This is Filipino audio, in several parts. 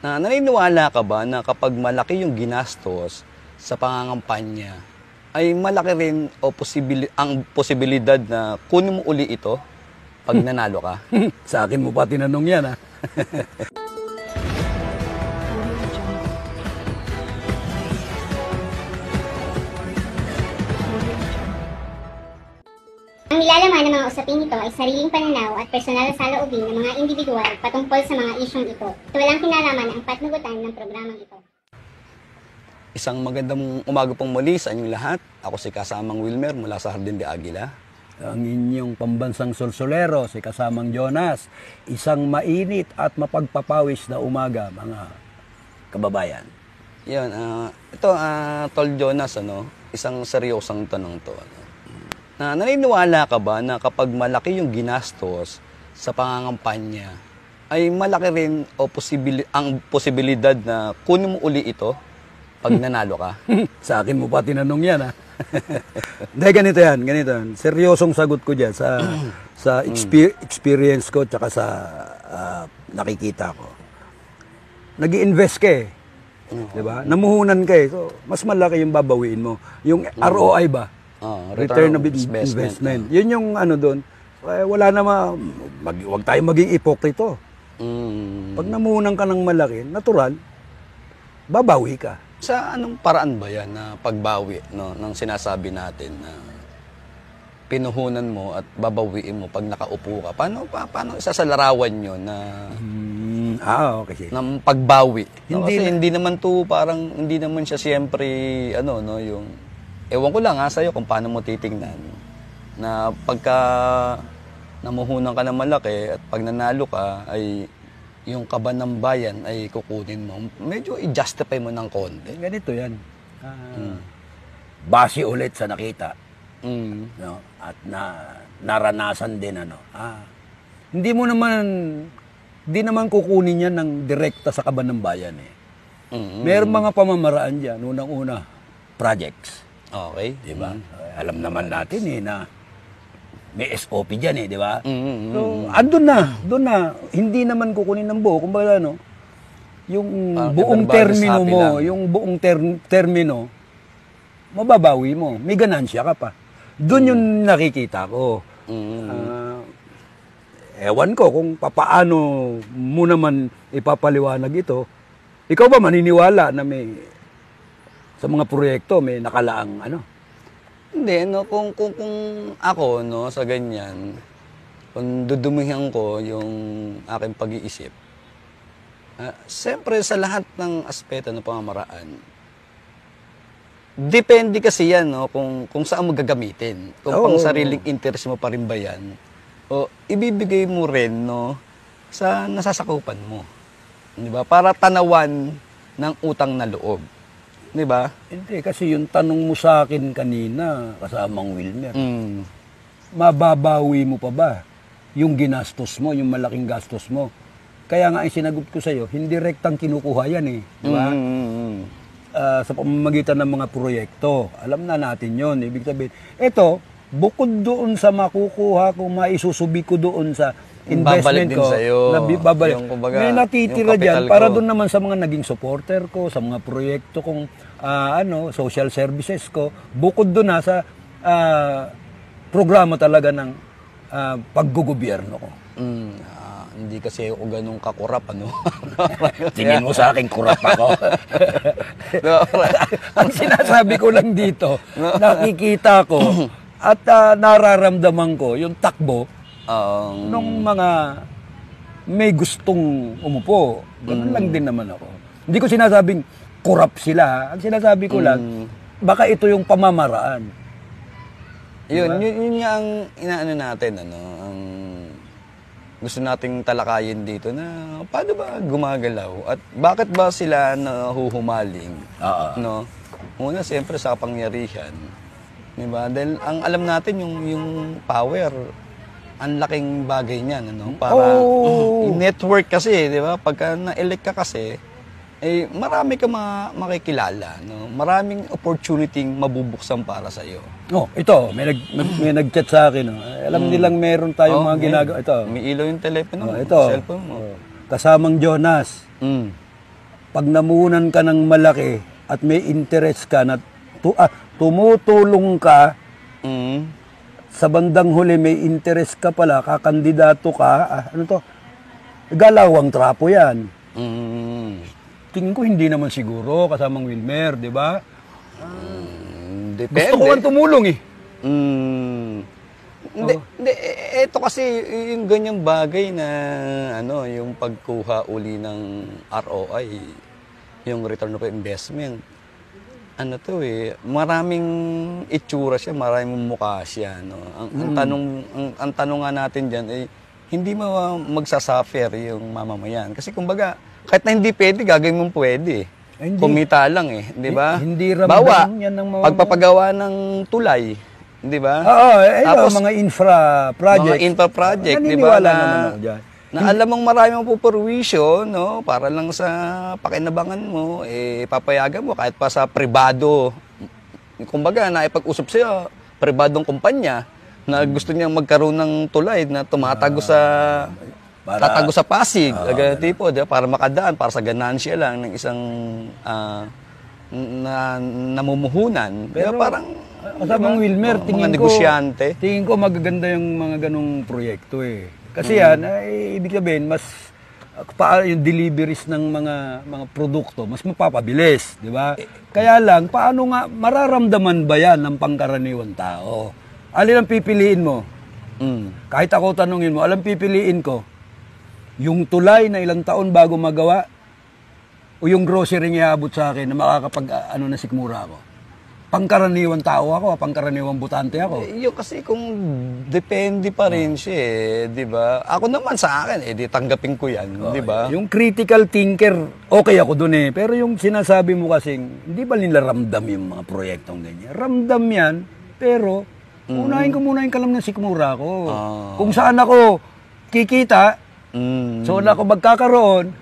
Naniniwala ka ba na kapag malaki yung ginastos sa pangangampanya, ay malaki rin o ang posibilidad na kunin mo uli ito pag nanalo ka? Sa akin mo pa tinanong yan, ha? Ang nilalaman ng mga usaping ito ay sariling pananaw at personal na saloobin ng mga individual patungkol sa mga isyong ito. Ito walang kinalaman ang patnugutan ng programang ito. Isang magandang umaga pong muli sa inyong lahat. Ako si Kasamang Wilmer mula sa Jardin de Aguila. Ang inyong pambansang solsolero, si Kasamang Jonas. Isang mainit at mapagpapawis na umaga, mga kababayan. Yan, ito, Tol Jonas, isang seryosang tanong to. Naniniwala ka ba na kapag malaki yung ginastos sa pangangampanya, ay malaki rin o ang posibilidad na kunin mo uli ito pag nanalo ka? Sa akin mo pa tinanong yan, ha? Hindi, ganito yan. Seryosong sagot ko dyan sa experience ko tsaka sa nakikita ko. Nag-i-invest ka eh. Diba? Namuhunan ka eh. So, mas malaki yung babawiin mo. Yung ROI ba? Return of investment. Yun yung doon. Wala naman, wag tayo maging ipokrito. Pag namuhunan ka ng malaki, natural, babawi ka. Sa anong paraan ba yan na pagbawi ng sinasabi natin na pinuhunan mo at babawiin mo pag nakaupo ka? Paano isasalarawan yun na okay. ng pagbawi? Kasi hindi naman to parang hindi naman siya siyempre yung ewan ko lang sa'yo kung paano mo titingnan na pagka namuhunan ka ng malaki at pag nanalo ka ay yung kaban ng bayan ay kukunin mo. Medyo i-justify mo ng konti. Ganito yan. Base ulit sa nakita. No? At naranasan din. Hindi naman kukunin yan ng direkta sa kaban ng bayan. Mayroong mga pamamaraan dyan. Unang-una, projects. Okay. Diba? Alam naman natin na may SOP dyan di ba? So, andun na. Hindi naman kukunin ng buo. Kumbaga, yung buong termino mo, termino, mababawi mo. May ganansya ka pa. Doon yung nakikita ko. Ewan ko kung papaano mo naman ipapaliwanag ito. Ikaw ba maniniwala na may sa mga proyekto may nakalaang Hindi, kung ako, sa ganyan, kung dudumihan ko yung aking pag-iisip, siyempre sa lahat ng aspeto ng pamamaraan, depende kasi yan, kung saan mo gagamitin. Kung pang sariling interest mo pa rin ba yan, o ibibigay mo rin, sa nasasakupan mo. Diba? Para tanawan ng utang na loob. Di ba? Hindi, kasi yung tanong mo sa akin kanina, Kasamang Wilmer, mababawi mo pa ba yung ginastos mo, yung malaking gastos mo? Kaya nga ang sinagot ko sa'yo, hindi rektang kinukuha yan Di ba? Sa pamamagitan ng mga proyekto, alam na natin yon. Ibig sabihin, ito, bukod doon sa makukuha ko, maisusubi ko doon sa investment ko, may natitira dyan para doon naman sa mga naging supporter ko, sa mga proyekto kong social services ko, bukod doon sa programa talaga ng paggugobyerno ko. Hindi kasi ako ganun kakurap, Tingin mo sa akin, kurap ako. Ang sinasabi ko lang dito, nakikita ko at nararamdaman ko yung takbo nung mga may gustong umupo. Ganun lang din naman ako. Hindi ko sinasabing kurap sila. Ang sinasabi ko lang, baka ito yung pamamaraan. Yun nga ang inaano natin, ang gusto nating talakayin dito na paano ba gumagalaw at bakit ba sila nahuhumaling? Una, siyempre sa kapangyarihan. Diba? Dahil ang alam natin yung power, ang laking bagay niyan, para network kasi, di ba? Pagka na-elect ka kasi, marami ka makikilala, maraming opportunity mabubuksan para sa iyo. Ito, may nag-chat sa akin, Alam nilang meron tayong mga ginagawa. Ito. May ilaw yung telepono mo, ito. cellphone mo. Kasamang Jonas. pag namunan ka ng malaki at may interest ka na tumutulong ka, sa bandang huli may interest ka pala, kakandidato ka, ano to? Galawang trapo yan. Tingin ko hindi naman siguro kasamang Wilmer, di ba? Depende. Gusto ko ang tumulong eh. Hindi, ito kasi yung ganyang bagay na ano, yung pagkuha uli ng ROI, yung return of investment. Ano to maraming itsura siya, maraming mukha siya, no. Ang tanong nga natin diyan ay hindi magsasuffer yung mamamayan. Kasi kumbaga, kahit na hindi pwede, gagawin mong pwede. Hindi. Kumita lang di ba? Hindi ramdam Bawa, yan ng mga pagpapagawa ng tulay, di ba? Oo, Tapos, mga infra project. mga infra project, di ba? Naniniwala naman ako dyan. Na alam mong marami mong puperwisyo, no? Para lang sa pakinabangan mo, papayagan mo kahit pa sa pribado. Kumbaga, naipag-usap siya, pribadong kumpanya, na gusto niyang magkaroon ng tulay na tumatago tatago sa Pasig, tipo, di ba? Para makadaan, para sa ganansya lang ng isang namumuhunan. Pero parang kasamang Wilmer, mga negosyante. Tingin ko magaganda yung mga ganong proyekto Kasi yan, ibig sabihin, mas yung deliveries ng mga produkto, mas mapapabilis, di ba? Kaya lang, paano nga, mararamdaman ba yan ng pangkaraniwang tao? Alin ang pipiliin mo? Kahit ako tanungin mo, alam pipiliin ko? Yung tulay na ilang taon bago magawa, o yung grocery nga abot sa akin na makakapag, na sikmura ako? Pangkaraniwang tao ako, pangkaraniwang butante ako. Yung kasi kung depende pa rin siya di ba? Ako naman sa akin, di tanggapin ko yan, di ba? Yung critical thinker, okay ako dun Pero yung sinasabi mo kasing, hindi ba nila ramdam yung mga proyektong ganyan? Ramdam yan, pero unahin ko muna yung kalam ng sikmura ko. Kung saan ako kikita, saan ako magkakaroon,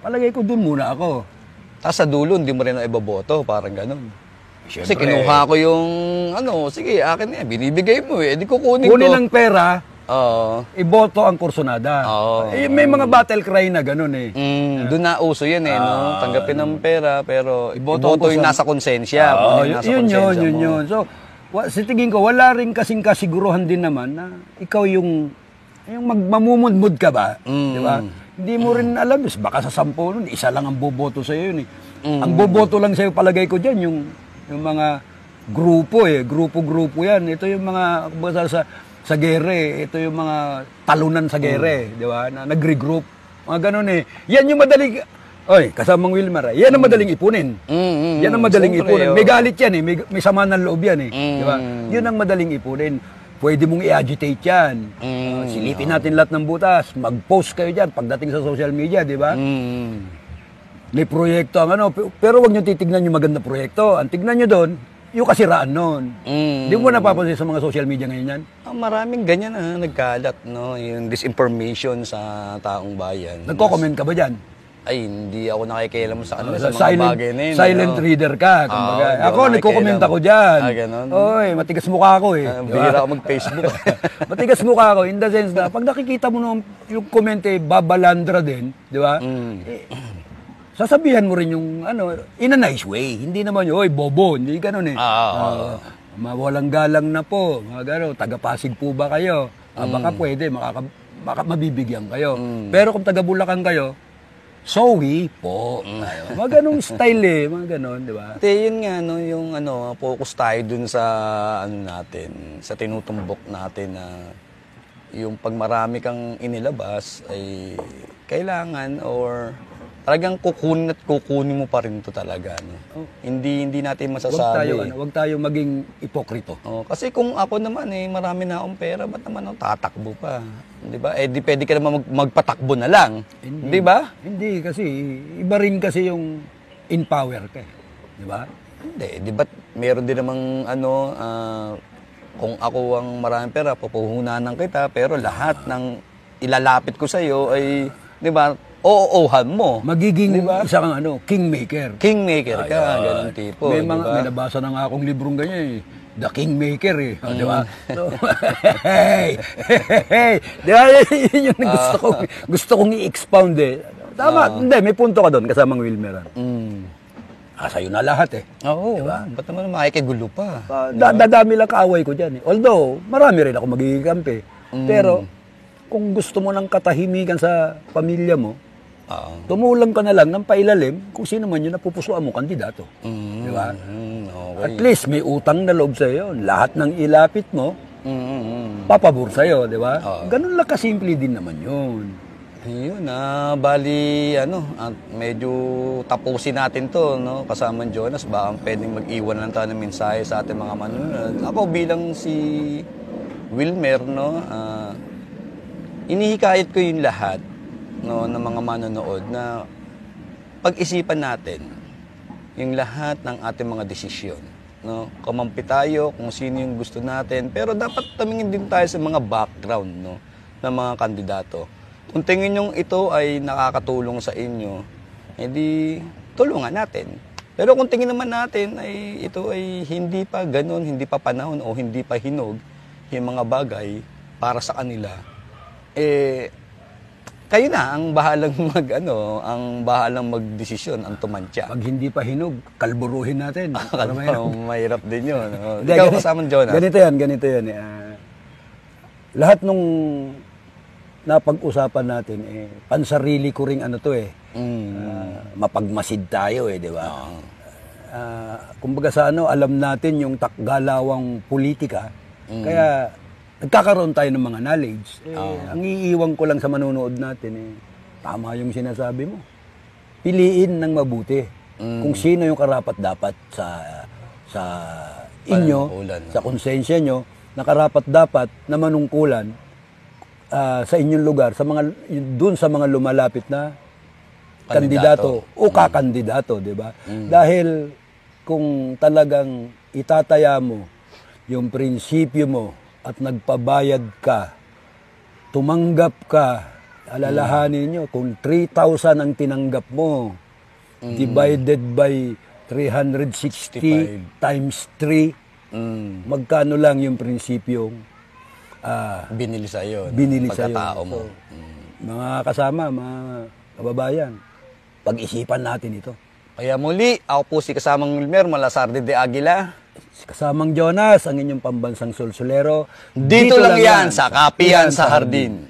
palagay ko dun muna ako. Tapos sa dulo, hindi mo rin na ibaboto, parang ganun. Siyempre, Kasi kinuha ko yung, sige, akin na yan, binibigay mo di kukunin ko. Kunin ng pera, Oo. iboto ang kursunada. May mga battle cry na ganun Doon na uso yan no? Tanggapin ng pera, pero iboto yung nasa konsensya. Yun. So, sa tingin ko, wala rin kasing kasiguruhan din naman na ikaw yung mamumudmud ka ba? Di ba? Hindi mo rin alam, baka sa 10 nun, isa lang ang boboto sa'yo yun Ang boboto lang sa'yo, palagay ko dyan, yung mga grupo grupo yan. Ito yung mga sa gere, ito yung mga talunan sa gere, di ba? Na nagre-group. Mga ganun Yan yung madaling kasamang Wilmer. Yan ang madaling ipunin. Yan ang madaling ipunin. May galit yan may sama ng loob yan di ba? Yun ang madaling ipunin. Pwede mong i-agitate yan. Silipin natin lahat ng butas. Mag-post kayo dyan pagdating sa social media, di ba? May proyekto ang pero wag niyo titignan yung maganda proyekto. Ang tignan niyo doon, yung kasiraan noon. Di mo napapansin sa mga social media ngayon yan? Maraming ganyan nagkalat, no? Yung disinformation sa taong bayan. Nagko-comment ka ba dyan? Ay, hindi ako nakikialam sa kanila sa mga bagay na yun. Silent reader ka, kumbaga. Ako, nagko-comment ako dyan. Ganon. Matigas mukha ako Bihira ako mag-Facebook. Matigas mukha ako in the sense na pag nakikita mo yung comment babalandra din, di ba? Sasabihan mo rin yung in a nice way. Hindi naman yung, bobo, hindi ganun mawalang galang na po, mga gano'n, taga-Pasig po ba kayo? Baka pwede, mabibigyan kayo. Pero kung taga-Bulacan kayo, sorry po. Mga ganong style mga ganon, di ba? Yun nga, yung focus tayo dun sa, natin, sa tinutumbok natin na yung pag marami kang inilabas ay kailangan or talagang kukunin mo pa rin to talaga. Hindi natin masasabi. Wag tayo maging ipokrito. Kasi kung ako naman marami na akong pera, ba't naman tatakbo pa? Di ba? Di pwede ka naman magpatakbo na lang. Di ba? Hindi, kasi iba rin kasi yung in power ka. Di ba? Hindi. Di ba meron din namang kung ako ang maraming pera, pupuhunanan kita, pero lahat ng ilalapit ko sa'yo ay, di ba, oo-ohan mo. Magiging isa kang kingmaker. Kingmaker ka, ganun tipo. May nabasa na nga akong librong ganyan The Kingmaker di ba? So, hey! Di ba? Yun yung gusto kong i-expound Tama, hindi, may punto ka doon, kasamang Wilmer. Mm. Sa'yo na lahat eh. Oo, ba't naman makikigulo pa? Dadami lang kaaway ko dyan eh. Although, marami rin ako magiging kampi. Pero, kung gusto mo ng katahimikan sa pamilya mo, tumulang ka na lang ng pailalim kung sino man yun na pupusuan mo kandidato. Di ba? Okay. At least may utang na loob sa'yo. Lahat ng ilapit mo, papabor sa'yo, di ba? Ganun lang kasimple din naman yun. Yun, bali, medyo tapusin natin to, no? Kasama Jonas, baka pwedeng mag-iwan lang tayo ng mensahe sa ating mga manunod. Ako bilang si Wilmer, no, inihikayat ko yung lahat, no, ng mga manonood na pag-isipan natin yung lahat ng ating mga desisyon. No? Kumampi tayo kung sino yung gusto natin, pero dapat tumingin din tayo sa mga background, no, ng mga kandidato. Kung tingin nyo ito ay nakakatulong sa inyo, edi tulungan natin. Pero kung tingin naman natin ay ito ay hindi pa ganun, hindi pa panahon o hindi pa hinog yung mga bagay para sa kanila, kayo na ang bahalang bahalang magdesisyon, ang tumantya. Pag hindi pa hinog, kalburuhin natin. Mahirap din yun. Ikaw kasama Jonas. Ganito yan. Lahat nung napag-usapan natin, pansarili ko ring mapagmasid tayo di ba? Kumbaga sa alam natin yung takgalawang politika, kaya nagkakaroon tayo ng mga knowledge. Ang iiwan ko lang sa manunood natin, tama yung sinasabi mo. Piliin ng mabuti kung sino yung karapat-dapat sa inyo, sa konsensya nyo, na karapat-dapat na manungkulan sa inyong lugar, dun sa mga lumalapit na kandidato o kakandidato, di ba? Dahil kung talagang itataya mo yung prinsipyo mo at nagpabayad ka, tumanggap ka, alalahanin nyo, kung 3,000 ang tinanggap mo, divided by 360 times 3, magkano lang yung prinsipyong binili sa'yo. Pagkatao mo. Mga kasama, mga kababayan, pag-isipan natin ito. Kaya muli, ako po si kasamang Wilmer Malasarde de Aguila. Si kasamang Jonas, ang inyong pambansang sulsulero. Dito lang yan sa Kapihan sa Hardin.